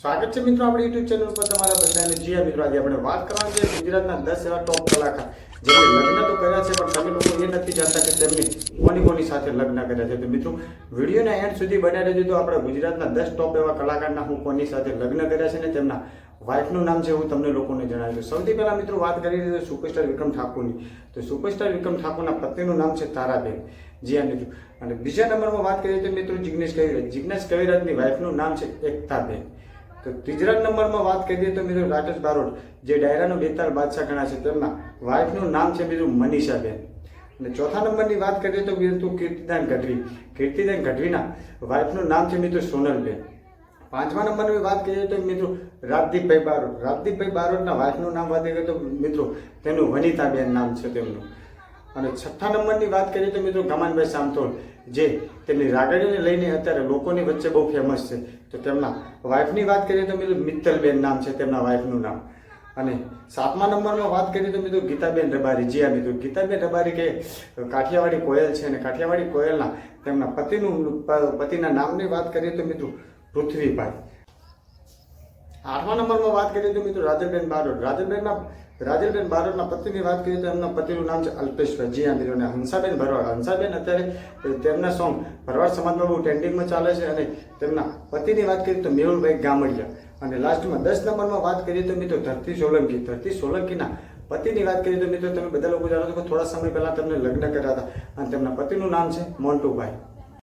સ્વાગત છે મિત્રો આપણી યુટ્યુબ ચેનલ પર તમારા બધાને. જી મિત્રો, આજે આપણે વાત કરવાની છે ગુજરાતના 10 એવા ટોપ કલાકાર જેમણે લગ્ન તો કર્યા છે પણ તમે લોકો એ નથી જાણતા કે તેમને કોની સાથે લગ્ન કર્યા છે. તો મિત્રો વિડીયોના એન્ડ સુધી બનાવી રહેજો. તો આપણા ગુજરાતના 10 ટોપ એવા કલાકારના હું કોની સાથે લગ્ન કર્યા છે ને તેમના વાઇફનું નામ છે હું તમને લોકોને જણાવ્યું. સૌથી પહેલા મિત્રો વાત કરી રહી છે સુપરસ્ટાર વિક્રમ ઠાકોરની. તો સુપરસ્ટાર વિક્રમ ઠાકોરના પત્નીનું નામ છે તારાબેન. જી હા મિત્રો. અને બીજા નંબરમાં વાત કરીએ તો મિત્રો જિગ્નેશ કવિરાજની વાઇફનું નામ છે એકતાબેન. તો ત્રીજા નંબરમાં વાત કરીએ તો મિત્રો રાકેશ બારોટ, જે ડાયરાનો બેતાલ બાદશાહ ગણા છે, તેમના વાઇફનું નામ છે મિત્રો મનીષાબેન. અને ચોથા નંબરની વાત કરીએ તો મિત્રો કીર્તિદાન ગઢવીના વાઇફનું નામ છે મિત્રો સોનલબેન. પાંચમા નંબરની વાત કરીએ તો મિત્રો રાજદીપભાઈ બારોટના વાઇફનું નામ વાત કરીએ તો મિત્રો તેમનું વનિતાબેન નામ છે તેમનું. અને છઠ્ઠા નંબરની વાત કરીએ તો મિત્રો ગમાનભાઈ સામતોલ, જે તેમની રાગડીને લઈને અત્યારે લોકોની વચ્ચે બહુ ફેમસ છે. તો તેમના વાઇફની વાત કરીએ તો મિત્રો મિત્તલબેન નામ છે તેમના વાઇફનું નામ. અને સાતમા નંબરમાં વાત કરીએ તો મિત્રો ગીતાબેન રબારી. જી હા મિત્રો, ગીતાબેન રબારી કે કાઠિયાવાડી કોયલ છે. અને કાઠિયાવાડી કોયલના તેમના પતિના નામની વાત કરીએ તો મિત્રો પૃથ્વીભાઈ. આઠમા નંબરમાં વાત કરીએ તો મિત્રો રાજલબેન બારોટના પતિની વાત કરીએ તો એમના પતિનું નામ છે અલ્પેશભાઈ. જી હા મિત્રો. અને હંસાબેન અત્યારે તેમના સોંગ ભરવાડ સમાજમાં બહુ ટ્રેન્ડિંગમાં ચાલે છે. અને તેમના પતિની વાત કરીએ તો મેહુલભાઈ ગામડિયા. અને લાસ્ટમાં 10 નંબરમાં વાત કરીએ તો મિત્રો ધરતી સોલંકીના પતિની વાત કરીએ તો મિત્રો તમે બધા લોકો જાણો છો કે થોડા સમય પહેલા તેમને લગ્ન કર્યા હતા અને તેમના પતિનું નામ છે મોન્ટુભાઈ.